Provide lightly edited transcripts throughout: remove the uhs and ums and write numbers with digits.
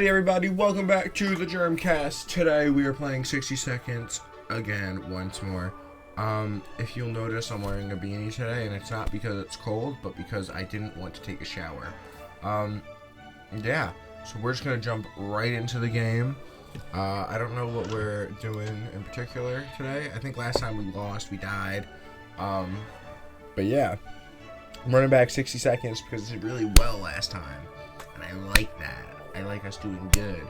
Alrighty, everybody, welcome back to the JurmCast. Today we are playing 60 Seconds again, once more. If you'll notice, I'm wearing a beanie today, and it's not because it's cold, but because I didn't want to take a shower. Yeah, so we're just gonna jump right into the game. I don't know what we're doing in particular today. I think last time we lost, we died. But yeah, I'm running back 60 seconds because it did really well last time, and I like that. I like us doing good.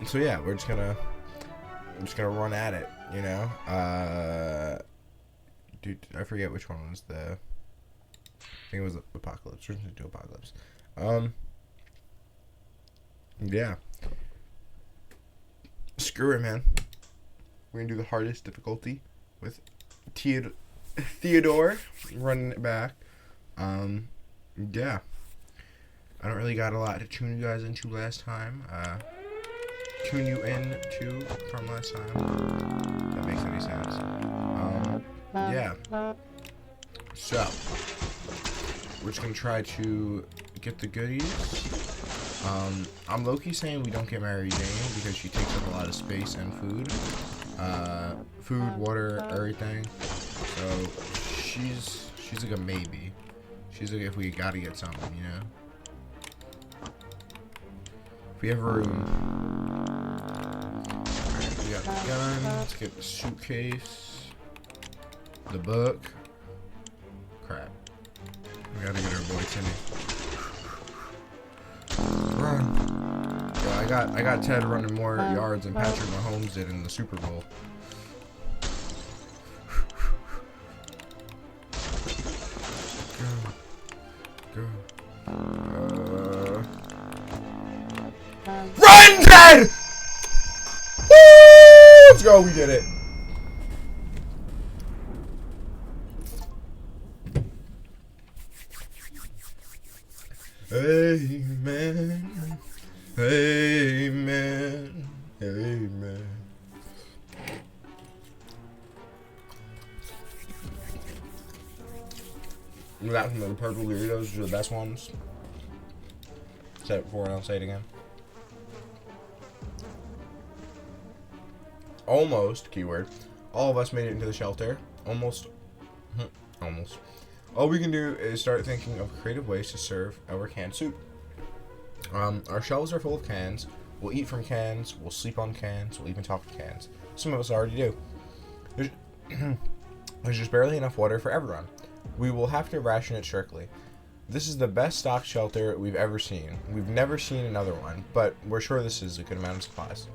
So yeah, I'm just gonna run at it, you know. Dude, I forget which one was I think it was Apocalypse. We're gonna do Apocalypse. Yeah. Screw it, man. We're gonna do the hardest difficulty with Theodore running it back. Yeah. I don't really got a lot to tune you guys into last time. Tune you in to from last time. If that makes any sense. Yeah. So, we're just gonna try to get the goodies. I'm low-key saying we don't get Mary Jane because she takes up a lot of space and food. Food, water, everything. So, she's like a maybe. She's like if we gotta get something, you know? We have room. Alright, we got the gun. Let's get the suitcase. The book. Crap. We gotta get our boy Timmy. Run. Yo, I got Ted running more yards than Patrick Mahomes did in the Super Bowl. Go. Run, Ted! Woo! Let's go, we did it. Amen. Amen. Amen. That from the purple Doritos are the best ones. Say it before and I'll say it again. Almost, keyword. All of us made it into the shelter. Almost. Almost. All we can do is start thinking of creative ways to serve our canned soup. Our shelves are full of cans. We'll eat from cans. We'll sleep on cans. We'll even talk to cans. Some of us already do. There's just barely enough water for everyone. We will have to ration it strictly. This is the best stocked shelter we've ever seen. We've never seen another one, but we're sure this is a good amount of supplies.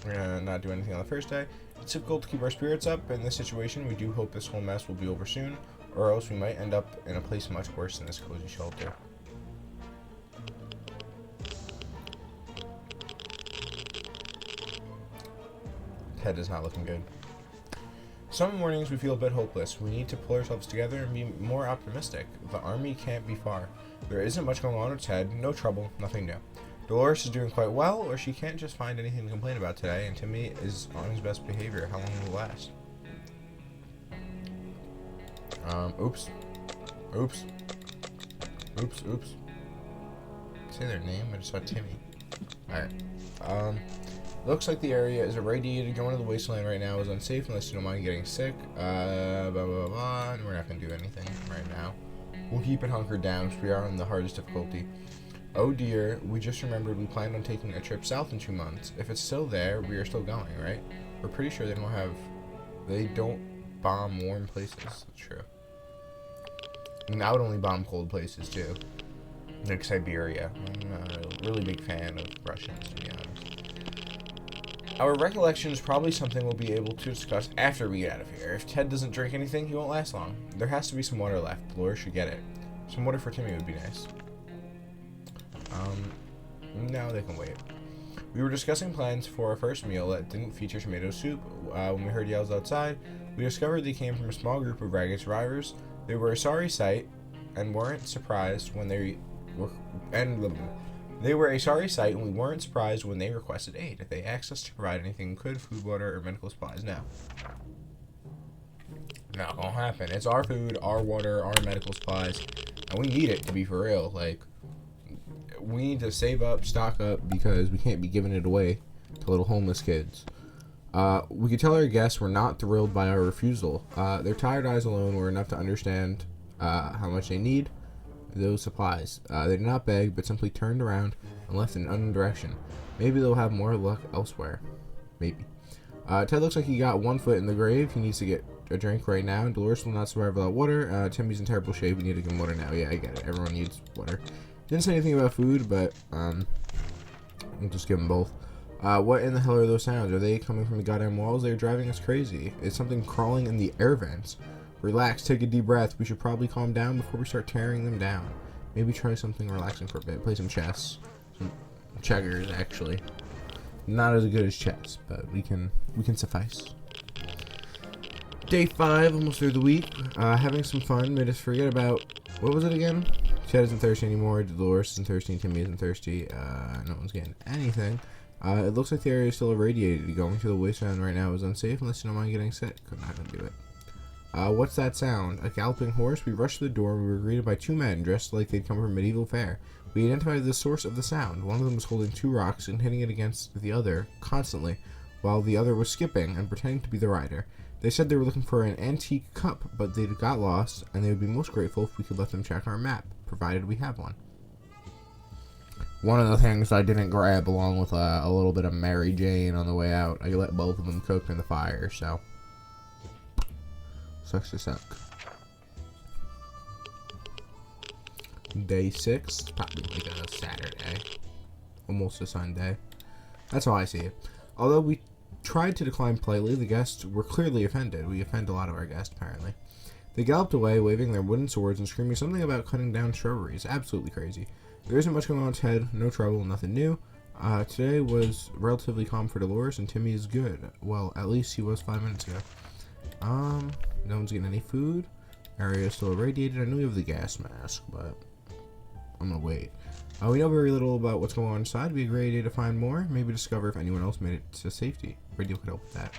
We're gonna not do anything on the first day. It's difficult to keep our spirits up in this situation. We do hope this whole mess will be over soon, or else we might end up in a place much worse than this cozy shelter. Ted is not looking good. Some mornings we feel a bit hopeless. We need to pull ourselves together and be more optimistic. The army can't be far. There isn't much going on with Ted. No trouble, nothing new. Dolores is doing quite well, or she can't just find anything to complain about today, and Timmy is on his best behavior. How long will it last? Oops. Oops. Oops, oops. Say their name, I just saw Timmy. Alright. Looks like the area is irradiated. Going to the wasteland right now is unsafe unless you don't mind getting sick. Blah, blah, blah. And we're not going to do anything right now. We'll keep it hunkered down because we are on the hardest difficulty. Oh dear, we just remembered we planned on taking a trip south in 2 months. If it's still there, we are still going, right? We're pretty sure they don't bomb warm places. That's true. I mean, I would only bomb cold places too. Like Siberia. I'm not a really big fan of Russians, to be honest. Our recollection is probably something we'll be able to discuss after we get out of here. If Ted doesn't drink anything, he won't last long. There has to be some water left. Laura should get it. Some water for Timmy would be nice. No, they can wait. We were discussing plans for our first meal that didn't feature tomato soup. When we heard yells outside, we discovered they came from a small group of ragged survivors. They were a sorry sight and weren't surprised when they were a sorry sight and we weren't surprised when they requested aid. They asked us to provide anything we could, food, water, or medical supplies. No. Not gonna happen. It's our food, our water, our medical supplies, and we need it to be for real. Like, we need to save up, stock up, because we can't be giving it away to little homeless kids. We could tell our guests we're not thrilled by our refusal. Their tired eyes alone were enough to understand how much they need those supplies. They did not beg, but simply turned around and left in an unknown direction. Maybe they'll have more luck elsewhere. Maybe. Ted looks like he got one foot in the grave. He needs to get a drink right now. Dolores will not survive without water. Timmy's in terrible shape. We need to give him water now. Yeah, I get it. Everyone needs water. Didn't say anything about food, but we'll just give them both. What in the hell are those sounds? Are they coming from the goddamn walls? They're driving us crazy. It's something crawling in the air vents. Relax, take a deep breath. We should probably calm down before we start tearing them down. Maybe try something relaxing for a bit. Play some chess. Some checkers, actually. Not as good as chess, but we can suffice. Day 5, almost through the week. Having some fun. Made us forget about, what was it again? Ted isn't thirsty anymore. Dolores isn't thirsty. Timmy isn't thirsty. No one's getting anything. It looks like the area is still irradiated. Going to the wasteland right now is unsafe unless you don't mind getting sick. I'm not gonna do it. What's that sound? A galloping horse? We rushed to the door and we were greeted by 2 men dressed like they'd come from medieval fair. We identified the source of the sound. One of them was holding 2 rocks and hitting it against the other constantly, while the other was skipping and pretending to be the rider. They said they were looking for an antique cup, but they got lost, and they would be most grateful if we could let them check our map, provided we have one. One of the things I didn't grab, along with a little bit of Mary Jane on the way out, I let both of them cook in the fire, so sucks to suck. Day 6, probably like a Saturday, almost a Sunday. That's how I see it. Although we tried to decline politely, the guests were clearly offended. We offend a lot of our guests, apparently. They galloped away, waving their wooden swords and screaming something about cutting down shrubberies. Absolutely crazy. There isn't much going on with Ted, no trouble, nothing new. Today was relatively calm for Dolores, and Timmy is good. Well, at least he was 5 minutes ago. No one's getting any food. Area is still irradiated. I know we have the gas mask, but I'm gonna wait. We know very little about what's going on inside. It'd be a great idea to find more. Maybe discover if anyone else made it to safety. Radio could help with that.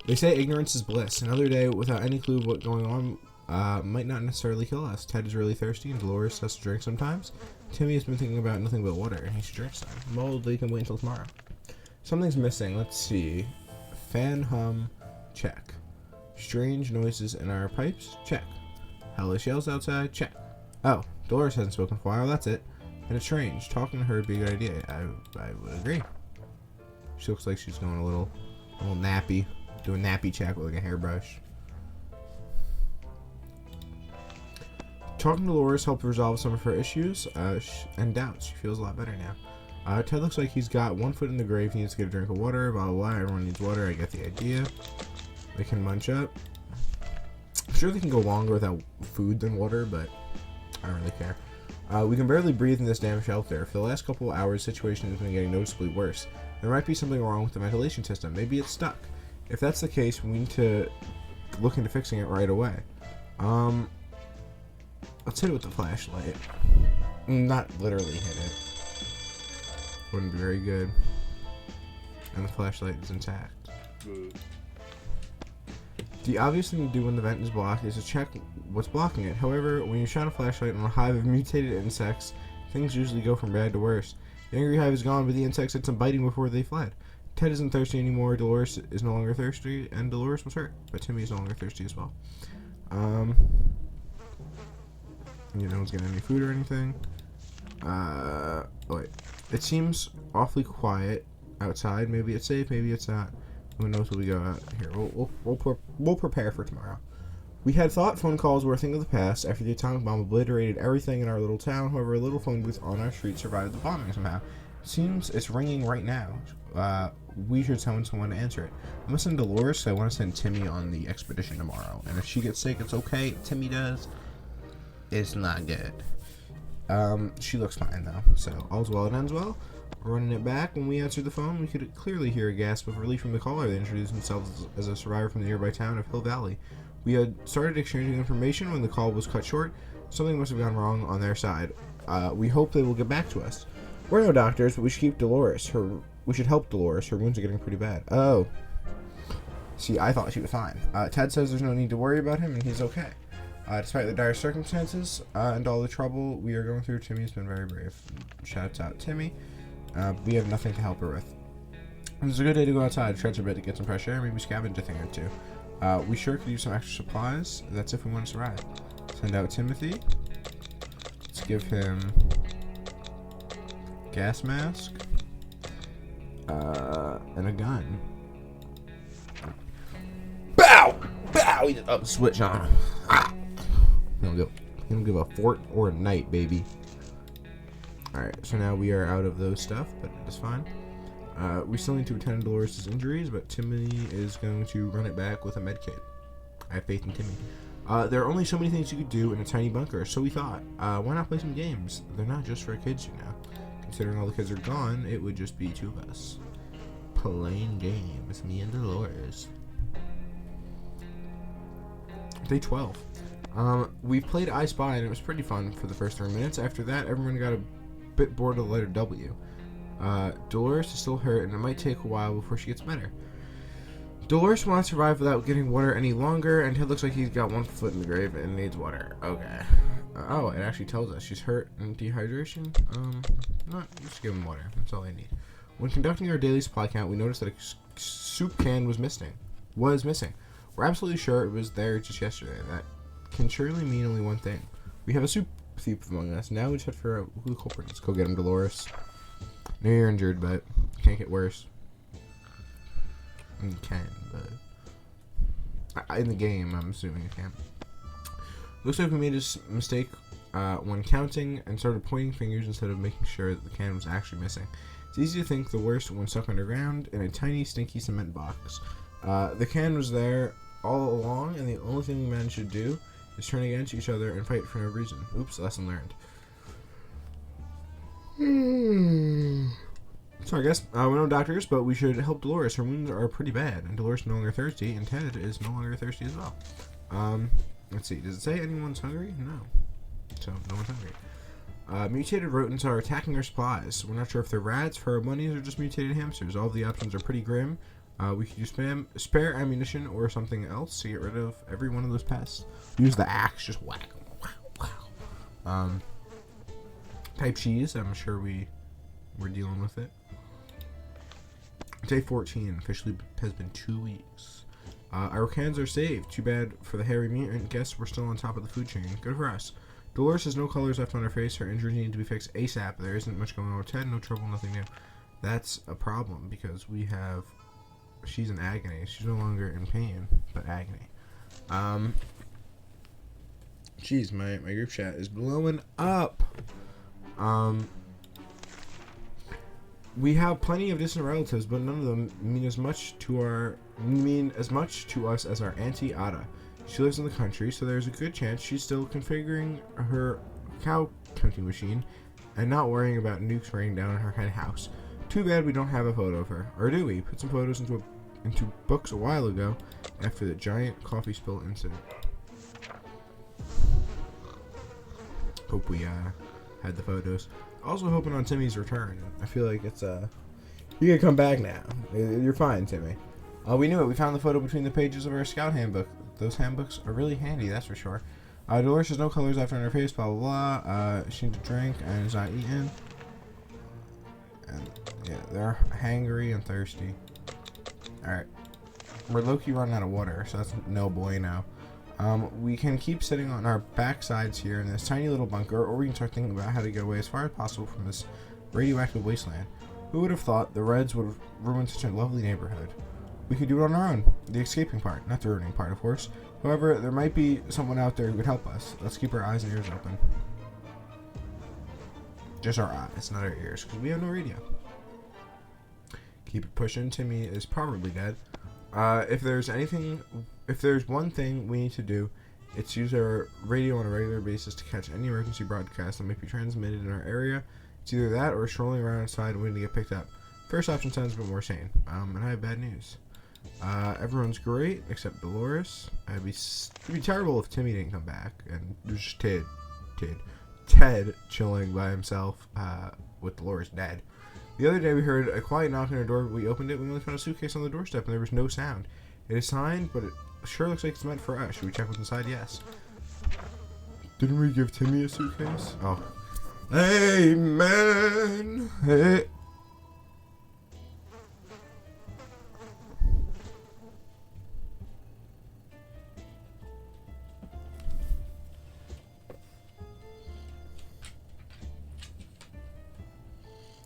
They say ignorance is bliss. Another day without any clue of what's going on might not necessarily kill us. Ted is really thirsty, and Dolores has to drink sometimes. Timmy has been thinking about nothing but water, and he should drink some. Well, they can wait until tomorrow. Something's missing. Let's see. Fan hum. Check. Strange noises in our pipes. Check. Hellish yells outside. Check. Oh, Dolores hasn't spoken for a while. That's it. And it's strange. Talking to her would be a good idea. I would agree. She looks like she's going a little nappy. Doing nappy check with like a hairbrush. Talking to Dolores helped resolve some of her issues and doubts. She feels a lot better now. Ted looks like he's got 1 foot in the grave. He needs to get a drink of water. Blah, blah, blah. Everyone needs water. I get the idea. They can munch up. I'm sure they can go longer without food than water, but I don't really care. We can barely breathe in this damn shelter. For the last couple of hours, the situation has been getting noticeably worse. There might be something wrong with the ventilation system. Maybe it's stuck. If that's the case, we need to look into fixing it right away. Let's hit it with the flashlight. Not literally hit it. Wouldn't be very good. And the flashlight is intact. The obvious thing to do when the vent is blocked is to check what's blocking it. However, when you shine a flashlight on a hive of mutated insects, things usually go from bad to worse. The angry hive is gone, but the insects had some biting before they fled. Ted isn't thirsty anymore, Dolores is no longer thirsty, and Dolores was hurt, but Timmy is no longer thirsty as well. No one's getting any food or anything. Oh wait. It seems awfully quiet outside. Maybe it's safe, maybe it's not. Who knows when we go out here. We'll prepare for tomorrow. We had thought phone calls were a thing of the past after the atomic bomb obliterated everything in our little town. However, a little phone booth on our street survived the bombing somehow. It seems it's ringing right now. We should tell someone to answer it. I'm gonna send Dolores, so I want to send Timmy on the expedition tomorrow. And if she gets sick, it's okay. If Timmy does, it's not good. She looks fine though, so all's well that ends well. Running it back, when we answered the phone, we could clearly hear a gasp of relief from the caller. They introduced themselves as a survivor from the nearby town of Hill Valley. We had started exchanging information when the call was cut short. Something must have gone wrong on their side. We hope they will get back to us. We're no doctors, but we should keep Dolores. We should help Dolores. Her wounds are getting pretty bad. Oh. See, I thought she was fine. Ted says there's no need to worry about him, and he's okay. Despite the dire circumstances and all the trouble we are going through, Timmy's been very brave. Shouts out Timmy. We have nothing to help her with. It's a good day to go outside, stretch a bit to get some fresh air, maybe scavenge a thing or two. We sure could use some extra supplies. That's if we want to survive. Send out Timothy. Let's give him gas mask and a gun. Bow! Bow! He just switch on. He don't give a fort or a night, baby. Alright, so now we are out of those stuff, but it's fine. We still need to attend to Dolores' injuries, but Timmy is going to run it back with a med kit. I have faith in Timmy. There are only so many things you could do in a tiny bunker, so we thought, why not play some games? They're not just for kids, you know. Considering all the kids are gone, it would just be two of us. Playing games, me and Dolores. Day 12. We played I Spy, and it was pretty fun for the first 3 minutes. After that, everyone got a bit bored of the letter W. Dolores is still hurt, and it might take a while before she gets better. Dolores wants to survive without getting water any longer, and it looks like he's got one foot in the grave and needs water. Okay. Oh, it actually tells us she's hurt and dehydration. Just give him water. That's all I need. When conducting our daily supply count, we noticed that a soup can was missing. We're absolutely sure it was there just yesterday. That can surely mean only one thing. We have a soup thief among us. Now we just have to figure out who the culprit is. Go get him, Dolores. I know you're injured, but it can't get worse. You can, but in the game, I'm assuming it can. Looks like we made a mistake when counting and started pointing fingers instead of making sure that the can was actually missing. It's easy to think the worst when stuck underground in a tiny, stinky cement box. The can was there all along, and the only thing we managed to do is turn against each other and fight for no reason. Oops, lesson learned. So I guess we're no doctors, but we should help Dolores. Her wounds are pretty bad, and Dolores is no longer thirsty, and Ted is no longer thirsty as well. Let's see. Does it say anyone's hungry? No. So no one's hungry. Mutated rodents are attacking our supplies. We're not sure if they're rats, fur bunnies, or just mutated hamsters. All of the options are pretty grim. We could use spare ammunition or something else to get rid of every one of those pests. Use the axe, just whack them. Wow. Type cheese. I'm sure we're dealing with it. Day 14 officially has been 2 weeks. Our cans are saved. Too bad for the hairy mutant. Guess we're still on top of the food chain. Good for us. Dolores has no colors left on her face. Her injuries need to be fixed ASAP. There isn't much going on with Ted. No trouble, nothing new. That's a problem because she's in agony. She's no longer in pain, but agony. Jeez, my group chat is blowing up. We have plenty of distant relatives, but none of them mean as much to us as our Auntie Ada. She lives in the country, so there's a good chance she's still configuring her cow counting machine and not worrying about nukes raining down on her kind of house. Too bad we don't have a photo of her. Or do we? Put some photos into books a while ago after the giant coffee spill incident. Hope we had the photos. Also hoping on Timmy's return. I feel like it's you can come back now. You're fine, Timmy. We knew it. We found the photo between the pages of our scout handbook. Those handbooks are really handy, that's for sure. Dolores has no colors left on her face, blah blah blah. She needs to drink and is not eating. And yeah, they're hangry and thirsty. Alright. We're low-key running out of water, so that's no bueno. We can keep sitting on our backsides here in this tiny little bunker, or we can start thinking about how to get away as far as possible from this radioactive wasteland. Who would have thought the Reds would have ruined such a lovely neighborhood? We could do it on our own. The escaping part, not the ruining part, of course. However, there might be someone out there who could help us. Let's keep our eyes and ears open. Just our eyes, not our ears, because we have no radio. Keep it pushing. Timmy is probably dead. If there's one thing we need to do, it's use our radio on a regular basis to catch any emergency broadcast that might be transmitted in our area. It's either that or strolling around outside waiting to get picked up. First option sounds a bit more sane. And I have bad news. Everyone's great except Dolores. It'd be terrible if Timmy didn't come back and there's just Ted chilling by himself with Dolores dead. The other day we heard a quiet knock on our door. We opened it. We only found a suitcase on the doorstep and there was no sound. It is signed, but it sure looks like it's meant for us. Should we check what's inside? Yes. Didn't we give Timmy a suitcase? Oh. Hey, man! Hey!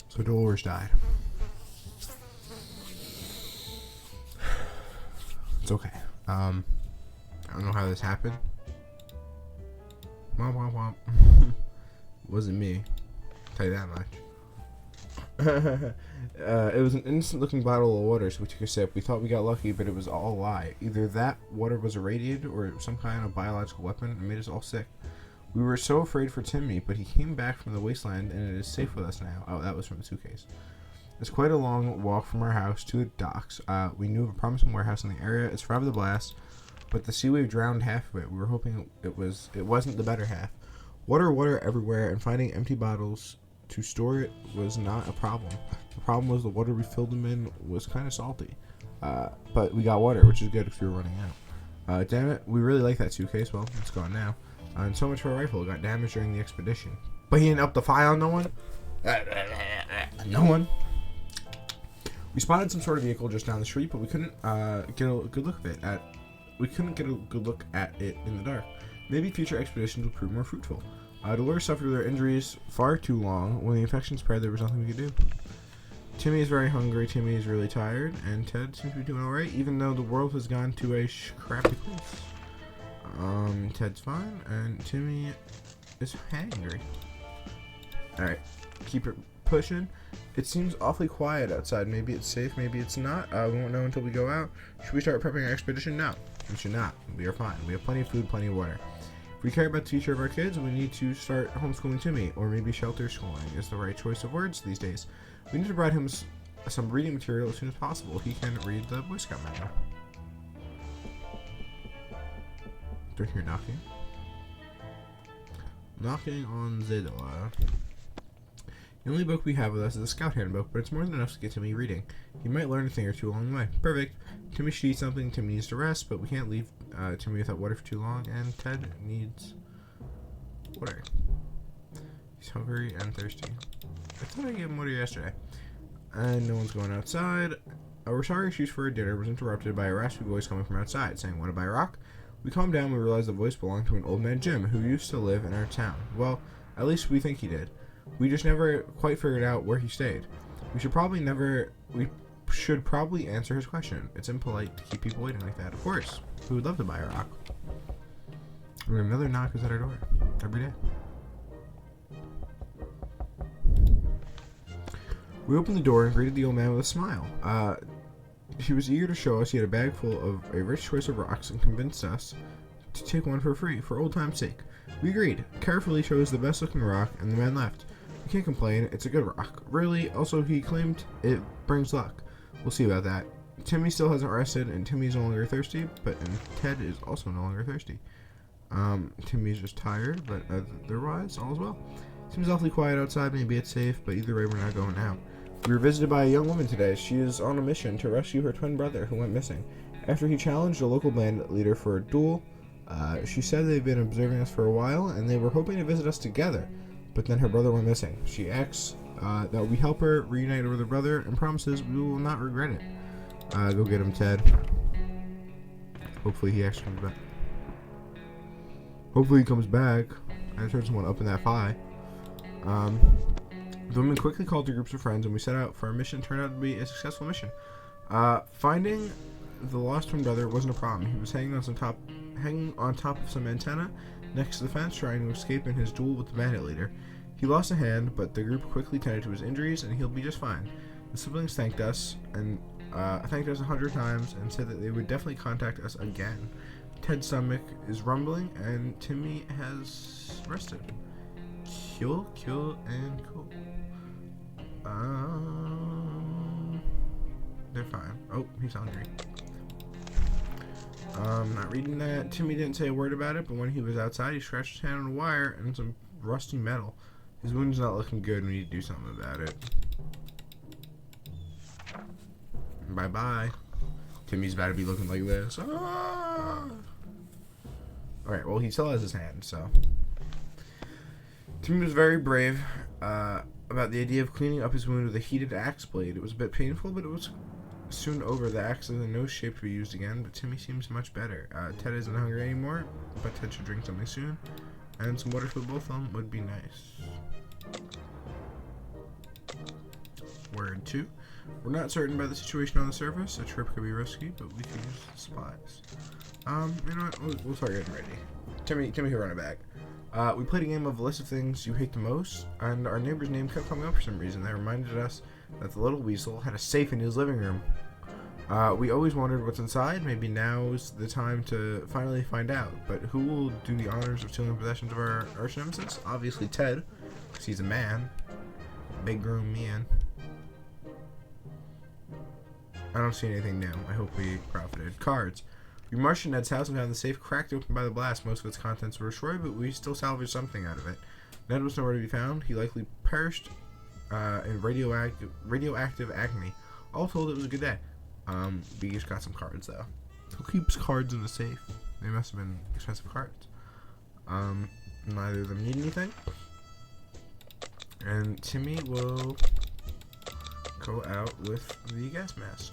So Dolores died. It's okay. I don't know how this happened. Womp womp womp. Wasn't me. I'll tell you that much. It was an innocent looking bottle of water, so we took a sip. We thought we got lucky, but it was all a lie. Either that water was irradiated or some kind of biological weapon and made us all sick. We were so afraid for Timmy, but he came back from the wasteland and it is safe with us now. Oh, that was from the suitcase. It's quite a long walk from our house to the docks. We knew of a promising warehouse in the area. It's forever the blast, but the sea wave drowned half of it. We were hoping it wasn't the better half. Water everywhere, and finding empty bottles to store it was not a problem. The problem was the water we filled them in was kind of salty. But we got water, which is good if we were running out. Damn it, we really like that suitcase. Well, it's gone now. And so much for our rifle. It got damaged during the expedition. But he didn't up the file on no one? No one. We spotted some sort of vehicle just down the street, but we couldn't get a good look at it in the dark. Maybe future expeditions will prove more fruitful. Dolores suffered with her injuries far too long. When the infection spread, there was nothing we could do. Timmy is very hungry, Timmy is really tired, and Ted seems to be doing alright, even though the world has gone to a crappy place. Ted's fine, and Timmy is hangry. Alright, keep it pushing. It seems awfully quiet outside. Maybe it's safe, maybe it's not. We won't know until we go out. Should we start prepping our expedition? No, we should not. We are fine. We have plenty of food, plenty of water. If we care about the future of our kids, we need to start homeschooling Timmy, or maybe shelter schooling is the right choice of words these days. We need to provide him some reading material as soon as possible. He can read the Boy Scout manual. Don't hear knocking. Knocking on the door. The only book we have with us is a Scout Handbook, but it's more than enough to get Timmy reading. He might learn a thing or two along the way. Perfect. Timmy should eat something. Timmy needs to rest, but we can't leave Timmy without water for too long, and Ted needs water. He's hungry and thirsty. I thought I gave him water yesterday. And no one's going outside. Our sorry excuse for our dinner was interrupted by a raspy voice coming from outside, saying, "Want to buy a rock?" We calmed down and we realized the voice belonged to an old man Jim, who used to live in our town. Well, at least we think he did. We just never quite figured out where he stayed. We should probably answer his question. It's impolite to keep people waiting like that. Of course, we would love to buy a rock. And another knock is at our door every day. We opened the door and greeted the old man with a smile. He was eager to show us he had a bag full of a rich choice of rocks and convinced us to take one for free, for old time's sake. We agreed, carefully chose the best looking rock, and the man left. We can't complain, it's a good rock. Really, also he claimed it brings luck. We'll see about that. Timmy still hasn't rested, and Timmy's no longer thirsty, and Ted is also no longer thirsty. Timmy's just tired, but otherwise, all is well. Seems awfully quiet outside, maybe it's safe, but either way we're not going out. We were visited by a young woman today. She is on a mission to rescue her twin brother who went missing. After he challenged a local bandit leader for a duel, she said they've been observing us for a while and they were hoping to visit us together, but then her brother went missing. She asks that we help her reunite with her brother and promises we will not regret it. Go get him, Ted. Hopefully he actually comes back. Hopefully he comes back. I heard someone up in that pie. The woman quickly called her groups of friends and we set out for our mission. Turned out to be a successful mission. Finding the lost twin brother wasn't a problem. He was hanging on top of some antenna next to the fence, trying to escape in his duel with the bandit leader. He lost a hand, but the group quickly tended to his injuries and he'll be just fine. The siblings thanked us 100 times and said that they would definitely contact us again. Ted's stomach is rumbling and Timmy has rested. Cool, and cool. They're fine. Oh, he's hungry. Not reading that. Timmy didn't say a word about it, but when he was outside, he scratched his hand on a wire and some rusty metal. His wound's not looking good. We need to do something about it. Bye-bye. Timmy's about to be looking like this. Ah! Alright, well, he still has his hand, so. Timmy was very brave about the idea of cleaning up his wound with a heated axe blade. It was a bit painful, but it was soon over. The axe is in no shape to be used again, but Timmy seems much better. Ted isn't hungry anymore, but Ted should drink something soon. And some water for both of them would be nice. Word 2. We're not certain about the situation on the surface. A trip could be risky, but we can use the supplies. You know what? We'll start getting ready. Timmy can run it back. We played a game of a list of things you hate the most, and our neighbor's name kept coming up for some reason. They reminded us that the little weasel had a safe in his living room. We always wondered what's inside. Maybe now's the time to finally find out. But who will do the honors of stealing possessions of our arch nemesis? Obviously Ted, because he's a man. Big grown man. I don't see anything new. I hope we profited. Cards. We marched to Ned's house and found the safe cracked open by the blast. Most of its contents were destroyed, but we still salvaged something out of it. Ned was nowhere to be found. He likely perished in radioactive agony. All told, it was a good day. We just got some cards, though. Who keeps cards in the safe? They must have been expensive cards. Neither of them need anything. And Timmy will go out with the gas mask.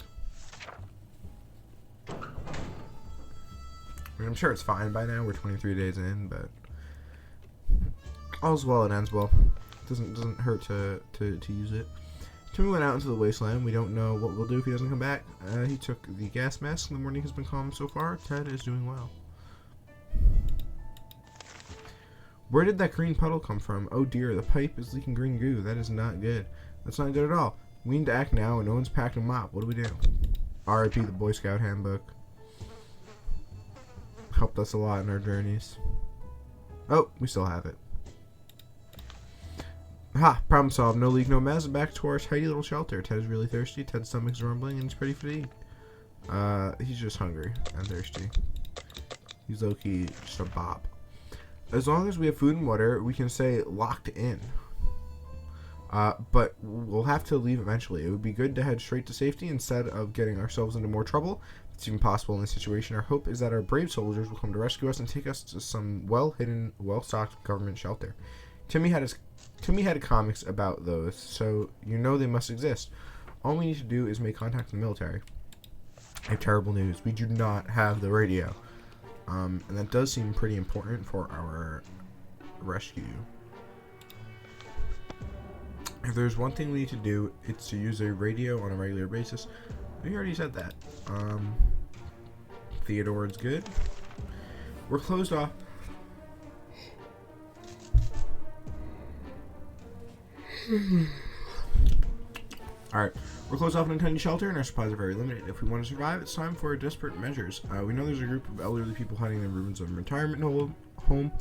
I mean, I'm sure it's fine by now. We're 23 days in, but all's well that ends well. Doesn't hurt to use it. Timmy went out into the wasteland. We don't know what we'll do if he doesn't come back. He took the gas mask. The morning has been calm so far. Ted is doing well. Where did that green puddle come from? Oh dear, the pipe is leaking green goo. That is not good. That's not good at all. We need to act now, and no one's packed a mop. What do we do? R.I.P. the Boy Scout handbook. Helped us a lot in our journeys. Oh, we still have it. Ha! Problem solved. No leak, no mess. Back to our tidy little shelter. Ted is really thirsty. Ted's stomach's rumbling, and he's pretty fatigued. He's just hungry and thirsty. He's low-key just a bop. As long as we have food and water, we can stay locked in. But we'll have to leave eventually. It would be good to head straight to safety instead of getting ourselves into more trouble. It's even possible in this situation. Our hope is that our brave soldiers will come to rescue us and take us to some well-hidden, well-stocked government shelter. Timmy had comics about those, so you know they must exist. All we need to do is make contact with the military. I have terrible news. We do not have the radio. And that does seem pretty important for our rescue. If there's one thing we need to do, it's to use a radio on a regular basis. We already said that. Theodore is good. We're closed off. Alright, we're closed off in a tiny shelter and our supplies are very limited. If we want to survive, it's time for desperate measures. We know there's a group of elderly people hiding in the ruins of a retirement home.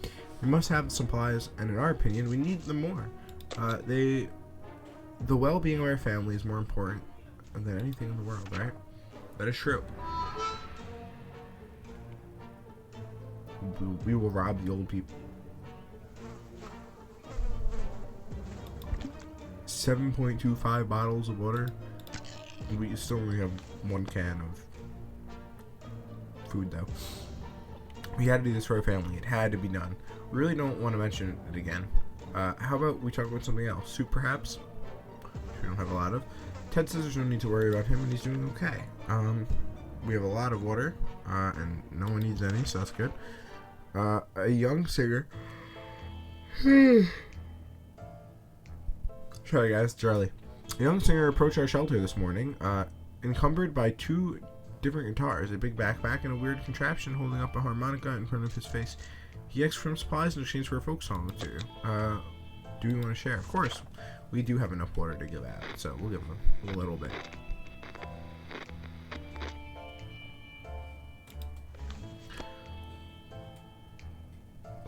We must have the supplies, and in our opinion, we need them more. The well-being of our family is more important than anything in the world, right? That is true. We will rob the old people. 7.25 bottles of water. We still only have one can of food, though. We had to do this for our family. It had to be done. We really don't want to mention it again. How about we talk about something else? Soup, perhaps? We don't have a lot of. Ted says there's no need to worry about him, and he's doing okay. We have a lot of water, and no one needs any, so that's good. A young singer. Sorry guys, Charlie. A young singer approached our shelter this morning, encumbered by two different guitars, a big backpack, and a weird contraption holding up a harmonica in front of his face. He asked for some supplies in exchange for a folk song or two. Do we want to share? Of course. We do have enough water to give out, so we'll give him a little bit.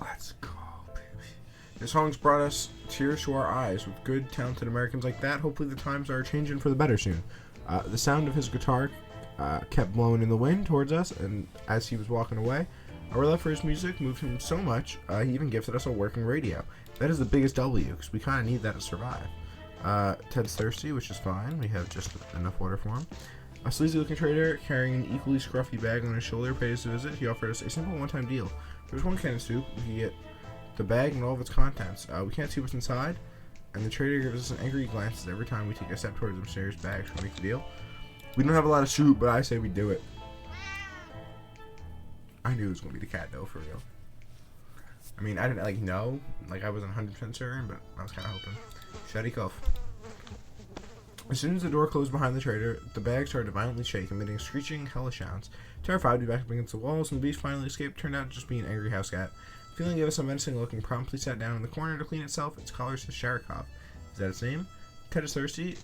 Let's go, baby. This song's brought us tears to our eyes. With good, talented Americans like that, hopefully the times are changing for the better soon. The sound of his guitar kept blowing in the wind towards us, and as he was walking away, our love for his music moved him so much, he even gifted us a working radio. That is the biggest W, because we kind of need that to survive. Ted's thirsty, which is fine. We have just enough water for him. A sleazy-looking trader carrying an equally scruffy bag on his shoulder paid us a visit. He offered us a simple one-time deal. There's 1 can of soup. We can get the bag and all of its contents. We can't see what's inside, and the trader gives us an angry glances every time we take a step towards the mysterious bag. Should we make the deal? We don't have a lot of soup, but I say we do it. I knew it was going to be the cat, though, for real. I mean, I didn't, know. I wasn't 100% certain, but I was kind of hoping. Shady cough. As soon as the door closed behind the trader, the bag started to violently shake, emitting screeching, hellish sounds. Terrified, we backed up against the walls, and the beast finally escaped. Turned out to just be an angry house cat. Feeling gave us a menacing look and promptly sat down in the corner to clean itself. Its collar says Sharikov. Is that its name? Ted is thirsty.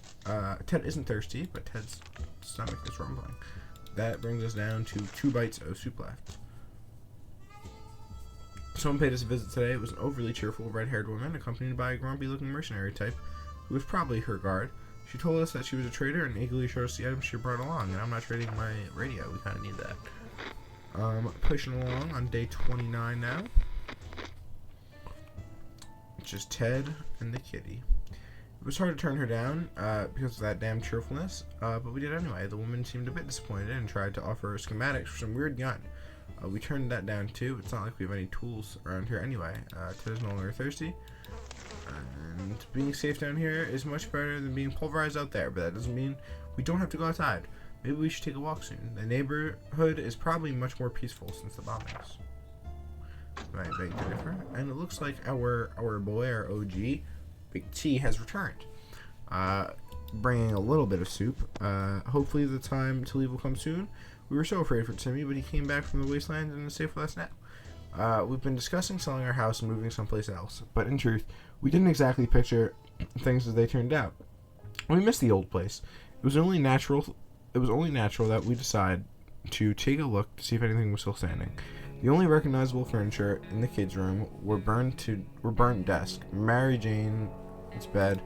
Ted isn't thirsty, but Ted's stomach is rumbling. That brings us down to 2 bites of soup left. Someone paid us a visit today. It was an overly cheerful, red-haired woman, accompanied by a grumpy-looking mercenary type, who was probably her guard. She told us that she was a trader and eagerly showed us the items she brought along, and I'm not trading my radio. We kind of need that. Pushing along on day 29 now. It's just Ted and the kitty. It was hard to turn her down because of that damn cheerfulness, but we did anyway. The woman seemed a bit disappointed and tried to offer us schematics for some weird gun. We turned that down too. It's not like we have any tools around here anyway. Ted is no longer thirsty. And being safe down here is much better than being pulverized out there, but that doesn't mean we don't have to go outside. Maybe we should take a walk soon. The neighborhood is probably much more peaceful since the bombings. Right, beg to differ. And it looks like our boy, our OG, Big T, has returned. Bringing a little bit of soup. Hopefully the time to leave will come soon. We were so afraid for Timmy, but he came back from the wasteland and is safe with us now. We've been discussing selling our house and moving someplace else, but in truth, we didn't exactly picture things as they turned out. We missed the old place. It was only natural that we decide to take a look to see if anything was still standing. The only recognizable furniture in the kids' room were burnt desk, Mary Jane's bed.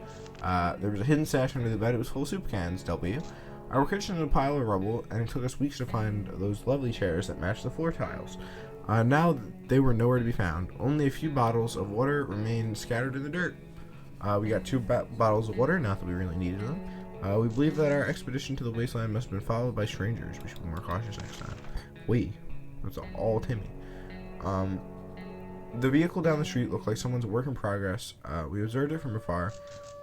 There was a hidden stash under the bed. It was full of soup cans. W. Our kitchen is a pile of rubble, and it took us weeks to find those lovely chairs that matched the floor tiles. Now they were nowhere to be found. Only a few bottles of water remained scattered in the dirt. We got 2 bottles of water, not that we really needed them. We believe that our expedition to the wasteland must have been followed by strangers. We should be more cautious next time. That's all Timmy. The vehicle down the street looked like someone's work in progress. We observed it from afar.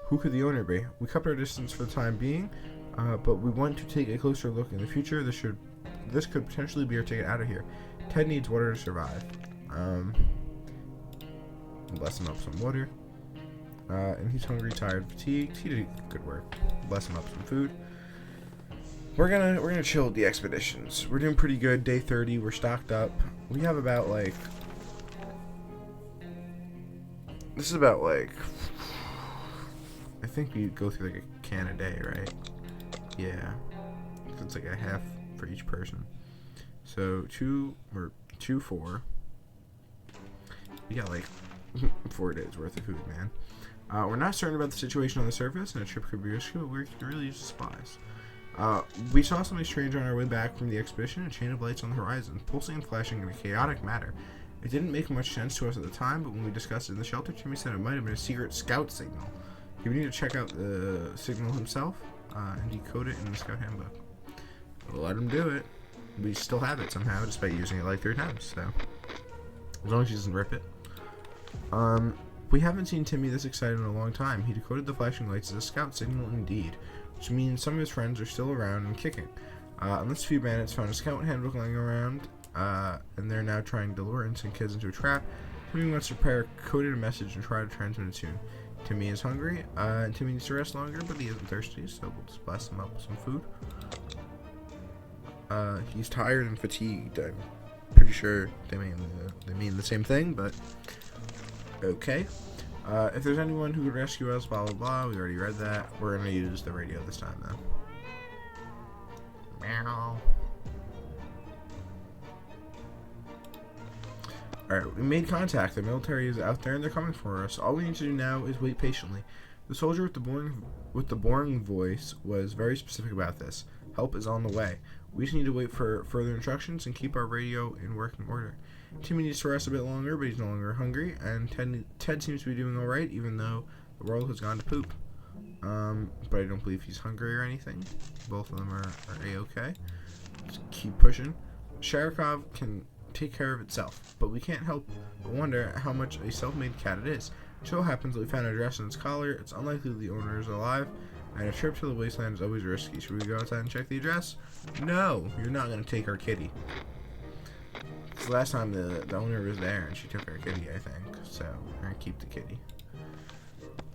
Who could the owner be? We kept our distance for the time being, but we want to take a closer look in the future. This could potentially be our ticket out of here. Ted needs water to survive. Bless him up some water. And he's hungry, tired, fatigued. He did good work. Bless him up some food. We're gonna chill with the expeditions. We're doing pretty good. Day 30, we're stocked up. We have about this is about I think we go through a can a day, right? Yeah. It's a half for each person. So 2, 4. We got 4 days worth of food, man. We're not certain about the situation on the surface, and a trip could be risky, but we can really use the supplies. We saw something strange on our way back from the expedition, a chain of lights on the horizon, pulsing and flashing in a chaotic manner. It didn't make much sense to us at the time, but when we discussed it in the shelter, Timmy said it might have been a secret scout signal. He would need to check out the signal himself, and decode it in the scout handbook. We'll let him do it. We still have it somehow, despite using it 3 times, so as long as he doesn't rip it. We haven't seen Timmy this excited in a long time. He decoded the flashing lights as a scout signal indeed, which means some of his friends are still around and kicking. Unless a few bandits found a scout handbook lying around, and they're now trying to lure innocent kids into a trap. Timmy wants to prepare a coded message and try to transmit it soon. Timmy is hungry, and Timmy needs to rest longer, but he isn't thirsty, so we'll just bless him up with some food. He's tired and fatigued. I'm pretty sure they mean the same thing, but okay. If there's anyone who could rescue us, blah blah blah, we already read that. We're gonna use the radio this time though. Meow. Alright, we made contact. The military is out there and they're coming for us. All we need to do now is wait patiently. The soldier with the boring voice was very specific about this. Help is on the way. We just need to wait for further instructions and keep our radio in working order. Timmy needs to rest a bit longer, but he's no longer hungry, and Ted seems to be doing alright, even though the world has gone to poop. but I don't believe he's hungry or anything. Both of them are A-okay. Just keep pushing. Sharikov can take care of itself, but we can't help but wonder how much a self-made cat it is. It so happens that we found a dress on its collar. It's unlikely the owner is alive, and a trip to the wasteland is always risky. Should we go outside and check the address? No, you're not going to take our kitty. It's the last time the owner was there, and she took our kitty, I think. So we're going to keep the kitty.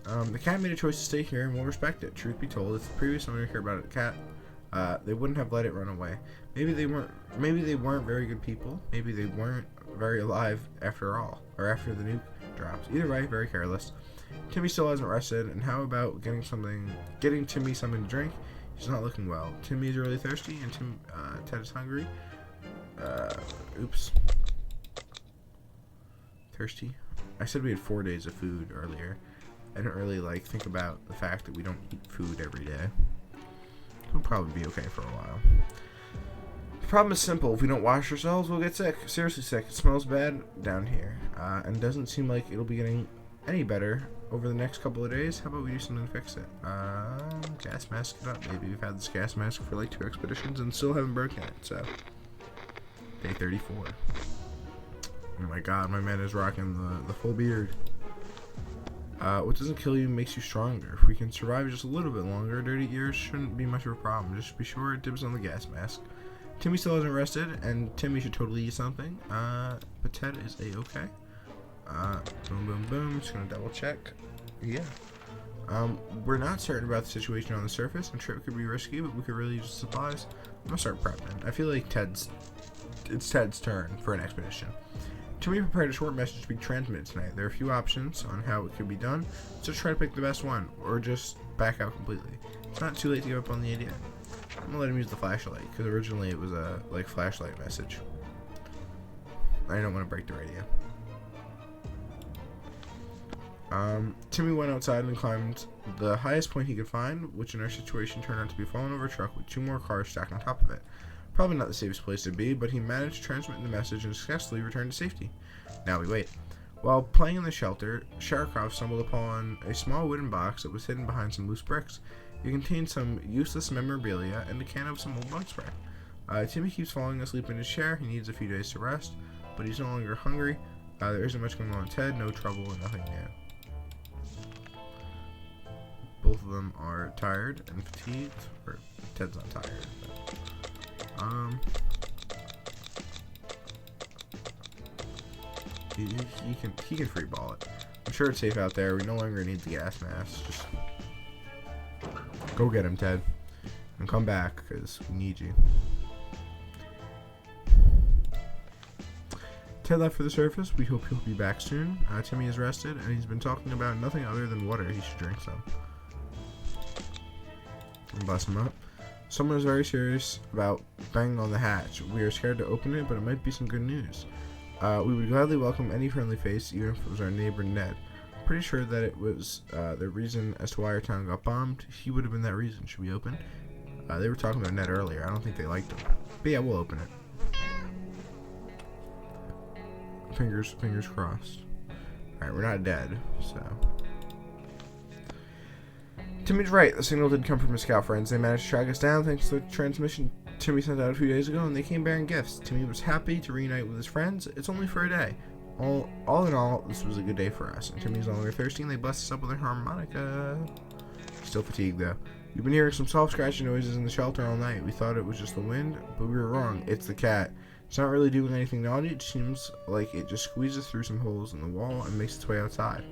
The cat made a choice to stay here, and we'll respect it. Truth be told, if the previous owner cared about the cat, they wouldn't have let it run away. Maybe they weren't very good people. Maybe they weren't very alive after all, or after the nuke drops. Either way, very careless. Timmy still hasn't rested, and how about getting Timmy something to drink? He's not looking well. Timmy is really thirsty, and Ted is hungry. Oops. Thirsty? I said we had 4 days of food earlier. I don't really think about the fact that we don't eat food every day. We'll probably be okay for a while. The problem is simple. If we don't wash ourselves, we'll get sick. Seriously sick. It smells bad down here. And doesn't seem like it'll be getting any better over the next couple of days. How about we do something to fix it? Gas mask it up. Maybe we've had this gas mask for 2 expeditions and still haven't broken it. So, day 34. Oh my god, my man is rocking the full beard. What doesn't kill you makes you stronger. If we can survive just a little bit longer, dirty ears shouldn't be much of a problem. Just be sure it dibs on the gas mask. Timmy still hasn't rested, and Timmy should totally eat something. But Ted is A-okay. Boom, boom, boom. Just gonna double check. Yeah. We're not certain about the situation on the surface, and trip could be risky, but we could really use supplies. I'm gonna start prepping. I feel like it's Ted's turn for an expedition. Timmy prepared a short message to be transmitted tonight. There are a few options on how it could be done, so try to pick the best one, or just back out completely. It's not too late to give up on the idea. I'm gonna let him use the flashlight, because originally it was a flashlight message. I don't want to break the radio. Timmy went outside and climbed the highest point he could find, which in our situation turned out to be a fallen over truck with 2 more cars stacked on top of it. Probably not the safest place to be, but he managed to transmit the message and successfully returned to safety. Now we wait. While playing in the shelter, Sharikov stumbled upon a small wooden box that was hidden behind some loose bricks. It contained some useless memorabilia and a can of some old bug spray. Timmy keeps falling asleep in his chair. He needs a few days to rest, but he's no longer hungry. There isn't much going on with Ted, no trouble, and nothing new. Both of them are tired and fatigued. Or Ted's not tired, but he can free ball it. I'm sure it's safe out there. We no longer need the gas mask. Just go get him, Ted, and come back because we need you. Ted left for the surface. We hope he'll be back soon. Timmy is rested, and he's been talking about nothing other than water. He should drink some. Bust him up. Someone is very serious about banging on the hatch. We are scared to open it, but it might be some good news. We would gladly welcome any friendly face, even if it was our neighbor Ned. Pretty sure that it was the reason as to why our town got bombed. He would have been that reason. Should we open? They were talking about Ned earlier. I don't think they liked him. But yeah, we'll open it. Fingers crossed. Alright, we're not dead, so... Timmy's right. The signal did come from his scout friends. They managed to track us down thanks to the transmission Timmy sent out a few days ago, and they came bearing gifts. Timmy was happy to reunite with his friends. It's only for a day. All in all, this was a good day for us. And Timmy's no longer thirsty, and they blessed us up with a harmonica. Still fatigued, though. We've been hearing some soft scratching noises in the shelter all night. We thought it was just the wind, but we were wrong. It's the cat. It's not really doing anything naughty. It seems like it just squeezes through some holes in the wall and makes its way outside.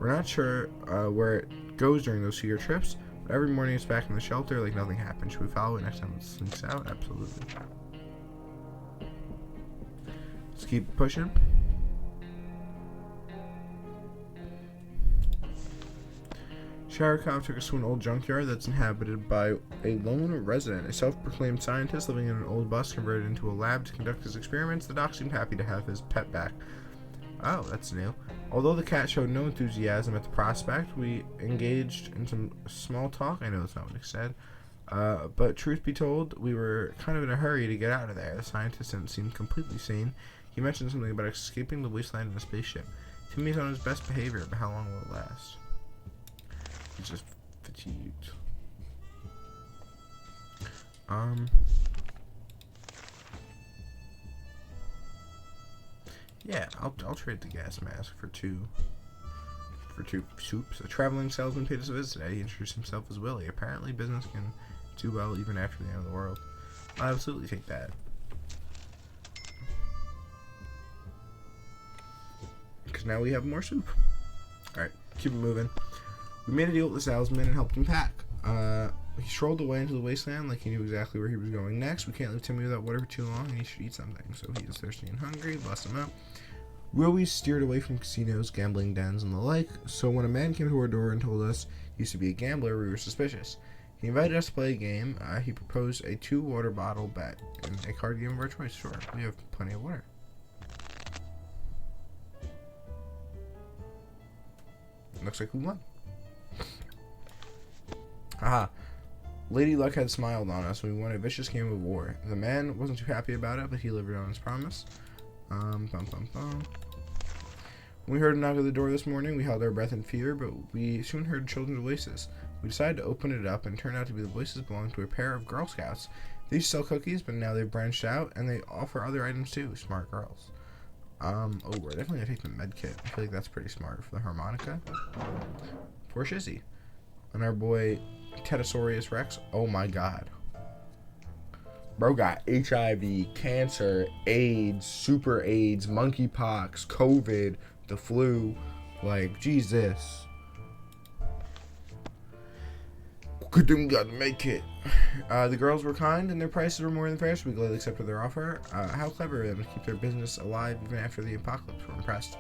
We're not sure where it goes during those feeder trips, but every morning it's back in the shelter like nothing happened. Should we follow it next time it sneaks out? Absolutely. Let's keep pushing. Sharikov took us to an old junkyard that's inhabited by a lone resident, a self-proclaimed scientist living in an old bus converted into a lab to conduct his experiments. The doc seemed happy to have his pet back. Oh, that's new. Although the cat showed no enthusiasm at the prospect, we engaged in some small talk. I know that's not what he said. But truth be told, we were kind of in a hurry to get out of there. The scientist didn't seem completely sane. He mentioned something about escaping the wasteland in a spaceship. Timmy's on his best behavior, but how long will it last? He's just fatigued. cute. Yeah, I'll trade the gas mask for two soups. A traveling salesman paid us a visit today. He introduced himself as Willie. Apparently, business can do well even after the end of the world. I'll absolutely take that. Because now we have more soup. Alright, keep it moving. We made a deal with the salesman and helped him pack. He strolled away into the wasteland like he knew exactly where he was going next. We can't leave Timmy without water for too long, and he should eat something. So he is thirsty and hungry. Bless him up. We always steered away from casinos, gambling dens, and the like, so when a man came to our door and told us he used to be a gambler, we were suspicious. He invited us to play a game. He proposed a 2-water bottle bet and a card game of our choice. Sure, we have plenty of water. Looks like we won. Haha. Lady Luck had smiled on us when we won a vicious game of war. The man wasn't too happy about it, but he delivered on his promise. When we heard a knock at the door this morning, we held our breath in fear, but we soon heard children's voices. We decided to open it up, and it turned out to be the voices belonging to a pair of Girl Scouts. They used to sell cookies, but now they've branched out, and they offer other items too. Smart girls. We're definitely gonna take the med kit. I feel like that's pretty smart for the harmonica. Poor Shizzy. And our boy, Pterosaurus Rex. Oh my god. Bro got HIV, cancer, AIDS, super AIDS, monkeypox, COVID, the flu. Like, Jesus. Good thing we got the med kit. The girls were kind and their prices were more than fair, so we gladly accepted their offer. How clever of them to keep their business alive even after the apocalypse. We're impressed.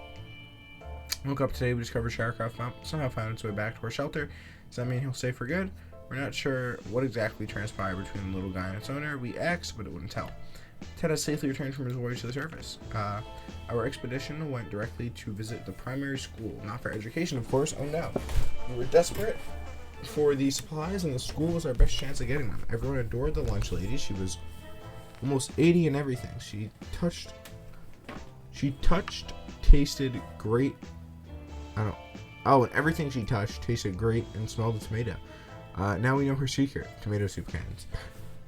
Woke up today, we discovered Shattercraft somehow found its way back to our shelter. Does that mean he'll stay for good? We're not sure what exactly transpired between the little guy and its owner. We asked, but it wouldn't tell. Ted has safely returned from his voyage to the surface. Our expedition went directly to visit the primary school. Not for education, of course. Oh no. We were desperate for the supplies, and the school was our best chance of getting them. Everyone adored the lunch lady. She was almost 80 and everything. She touched, tasted great. And everything she touched tasted great and smelled of tomato. Now we know her secret, tomato soup cans.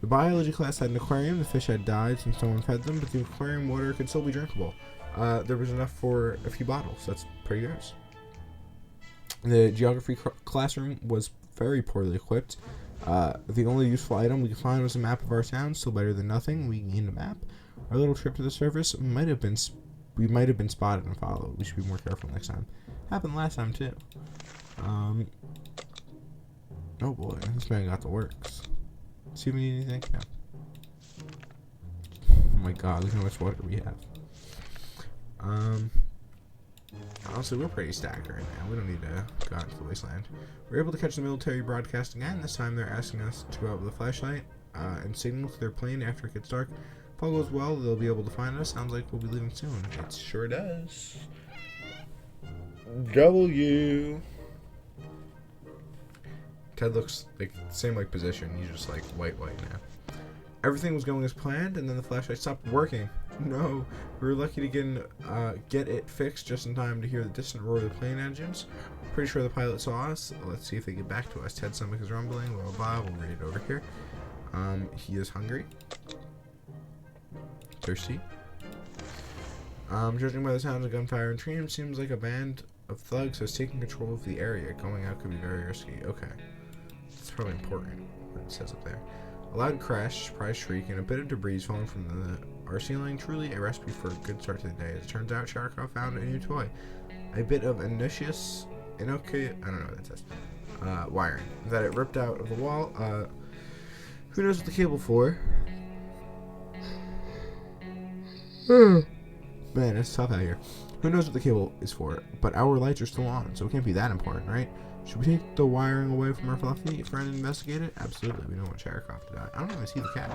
The biology class had an aquarium. The fish had died since no one fed them, but the aquarium water could still be drinkable. There was enough for a few bottles. That's pretty gross. The geography classroom was very poorly equipped. The only useful item we could find was a map of our town. Still better than nothing. We gained a map. Our little trip to the surface we might have been spotted and followed. We should be more careful next time. Happened last time too. Oh boy, this man got the works. See if we need anything? No. Oh my god, look how much water we have. Honestly, we're pretty stacked right now. We don't need to go out into the wasteland. We're able to catch the military broadcast again. This time they're asking us to go out with a flashlight and signal to their plane after it gets dark. If all goes well, they'll be able to find us. Sounds like we'll be leaving soon. It sure does. W. Ted looks like same position. He's just like white now. Everything was going as planned, and then the flashlight stopped working. No, we were lucky to get it fixed just in time to hear the distant roar of the plane engines. Pretty sure the pilot saw us. Let's see if they get back to us. Ted's stomach is rumbling. Blah blah blah. We'll read it over here. He is hungry, thirsty. Judging by the sounds of gunfire and screams, seems like a band of thugs has taken control of the area. Going out could be very risky. Okay. It's probably important what it says up there. A loud crash, surprise shriek, and a bit of debris falling from our ceiling. Truly a recipe for a good start to the day. As it turns out, Shattercraft found a new toy. A bit of innocuous, I don't know what that says, wiring that it ripped out of the wall. Who knows what the cable for? Man, it's tough out here. Who knows what the cable is for, but our lights are still on, so it can't be that important, right? Should we take the wiring away from our fluffy friend and investigate it? Absolutely, we don't want Shattercraft to die. I don't even see the cat.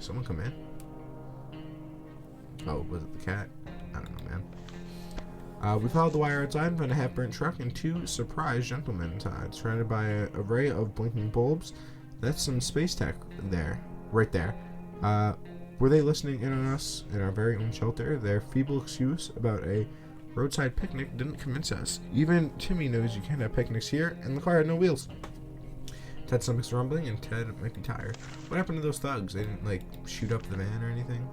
Someone come in? Oh, was it the cat? I don't know, man. We followed the wire outside and found a half-burnt truck and two surprised gentlemen inside, surrounded by an array of blinking bulbs. That's some space tech right there. Were they listening in on us in our very own shelter? Their feeble excuse about a Roadside picnic didn't convince us. Even Timmy knows you can't have picnics here, and the car had no wheels. Ted's stomach's rumbling, and Ted might be tired. What happened to those thugs? They didn't, like, shoot up the van or anything?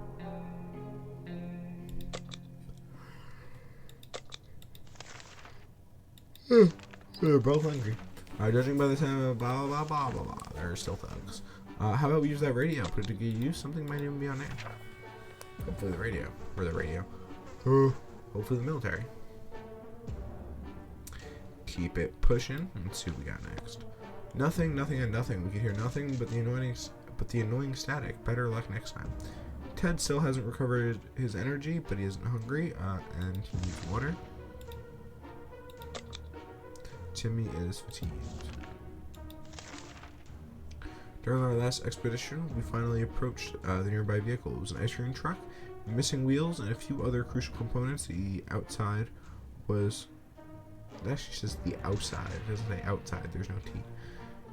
They're both hungry. Judging by the time of blah, blah, blah, blah, blah, they're still thugs. How about we use that radio? Put it to good use. Something might even be on air. Hopefully the radio. Or the radio. Hopefully the military. Keep it pushing. Let's see what we got next. Nothing, nothing, and nothing. We can hear nothing but the annoying static. Better luck next time. Ted still hasn't recovered his energy, but he isn't hungry, and he needs water. Timmy is fatigued. During our last expedition, we finally approached the nearby vehicle. It was an ice cream truck, missing wheels, and a few other crucial components. The outside was... It actually says the outside. It doesn't say outside. There's no T.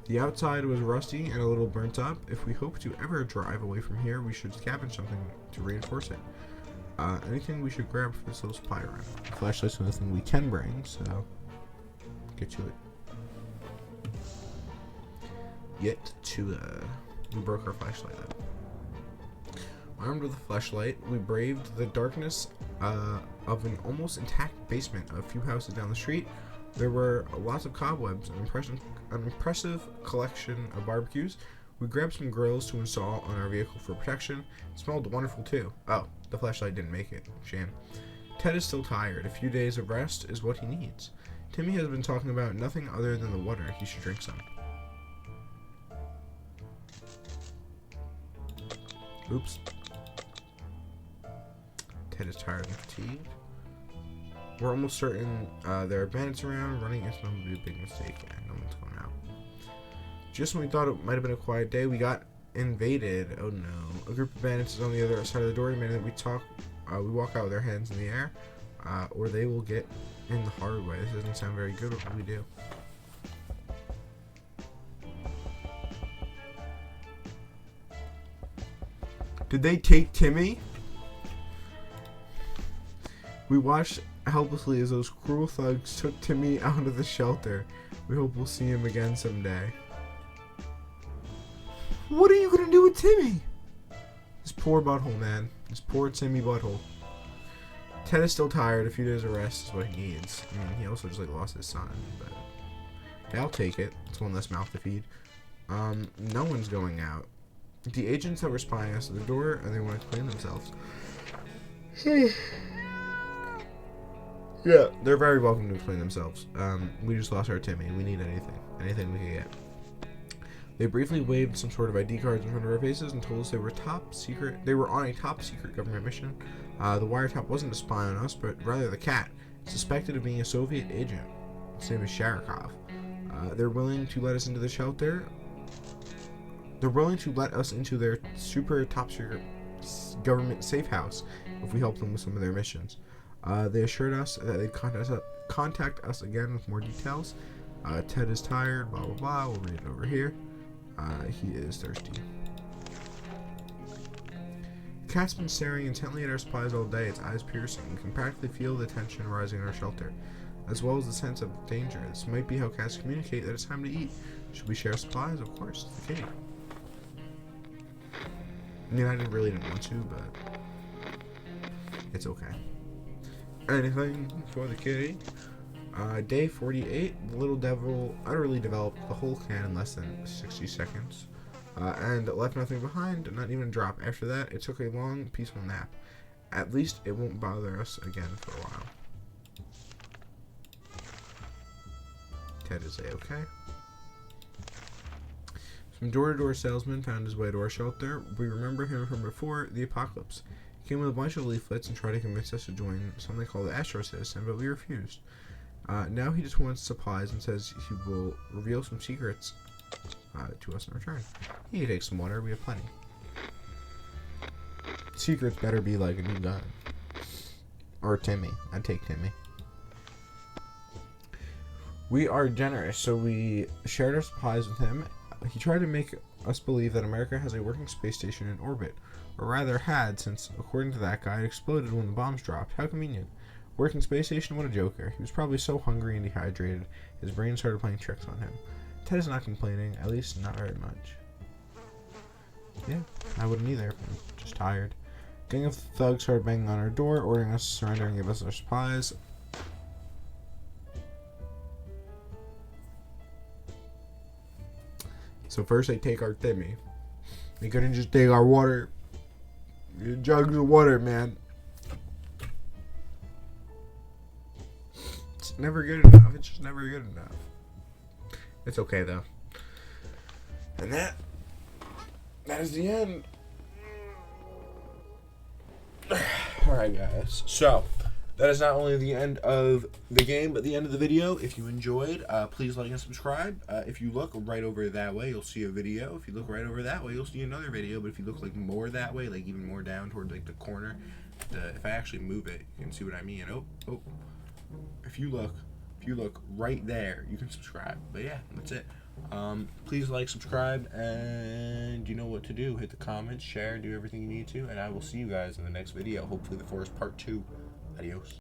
The outside was rusty and a little burnt up. If we hope to ever drive away from here, we should scavenge something to reinforce it. Anything we should grab for this little supply run. Flashlight's another thing we can bring, so get to it. We broke our flashlight up. Armed with a flashlight, we braved the darkness of an almost intact basement a few houses down the street. There were lots of cobwebs, an impressive collection of barbecues. We grabbed some grills to install on our vehicle for protection. It smelled wonderful too. Oh, the flashlight didn't make it. Shame. Ted is still tired. A few days of rest is what he needs. Timmy has been talking about nothing other than the water. He should drink some. Oops. Ted is tired and fatigued. We're almost certain there are bandits around. Running into them would be a big mistake. Yeah, no one's going out. Just when we thought it might have been a quiet day, we got invaded. Oh no. A group of bandits is on the other side of the door demanding that we walk out with our hands in the air, or they will get in the hard way. This doesn't sound very good. What do we do? Did they take Timmy? We watched helplessly as those cruel thugs took Timmy out of the shelter. We hope we'll see him again someday. What are you gonna do with Timmy? This poor butthole, man. This poor Timmy butthole. Ted is still tired. A few days of rest is what he needs. I mean, he also just lost his son, but yeah, I'll take it. It's one less mouth to feed. No one's going out. The agents that were spying us at the door, and they wanted to clean themselves. Yeah, they're very welcome to clean themselves. We just lost our Timmy. We need anything we can get. They briefly waved some sort of ID cards in front of our faces and told us they were top secret. They were on a top secret government mission. The wiretap wasn't to spy on us, but rather the cat, suspected of being a Soviet agent. His name is Sharikov. They're willing to let us into the shelter. They're willing to let us into their super top secret government safe house if we help them with some of their missions. They assured us that they'd contact us again with more details. Ted is tired, blah, blah, blah. We'll read it over here. He is thirsty. The cat's been staring intently at our supplies all day, its eyes piercing. We can practically feel the tension rising in our shelter, as well as the sense of danger. This might be how cats communicate that it's time to eat. Should we share supplies? Of course, it's the kitty. I mean, I really didn't want to, but it's okay. Anything for the kitty. Day 48, the little devil utterly developed the whole can in less than 60 seconds. And left nothing behind, not even a drop. After that, it took a long, peaceful nap. At least it won't bother us again for a while. Ted is A-okay. Some door-to-door salesman found his way to our shelter. We remember him from before the apocalypse. He came with a bunch of leaflets and tried to convince us to join something called the Astro Citizen, but we refused. Now he just wants supplies and says he will reveal some secrets to us in return. He can take some water. We have plenty. Secrets better be like a new gun. Or Timmy. I'd take Timmy. We are generous, so we shared our supplies with him. He tried to make us believe that America has a working space station in orbit, or rather had, since according to that guy, it exploded when the bombs dropped. How convenient. Working space station, what a joker. He was probably so hungry and dehydrated, his brain started playing tricks on him. Ted is not complaining, at least not very much. Yeah, I wouldn't either. I'm just tired. Gang of thugs started banging on our door, ordering us to surrender and give us our supplies. So first they take our Timmy. They couldn't just take our water. Jugs of water, man. It's never good enough. It's just never good enough. It's okay though. And that is the end. Alright guys, so that is not only the end of the game, but the end of the video. If you enjoyed, please like and subscribe. If you look right over that way, you'll see a video. If you look right over that way, you'll see another video. But if you look like more that way, like even more down toward like the corner, if I actually move it, you can see what I mean. Oh. If you look right there, you can subscribe. But yeah, that's it. Please like, subscribe, and you know what to do. Hit the comments, share, do everything you need to, and I will see you guys in the next video. Hopefully the Forest Part 2. Adios.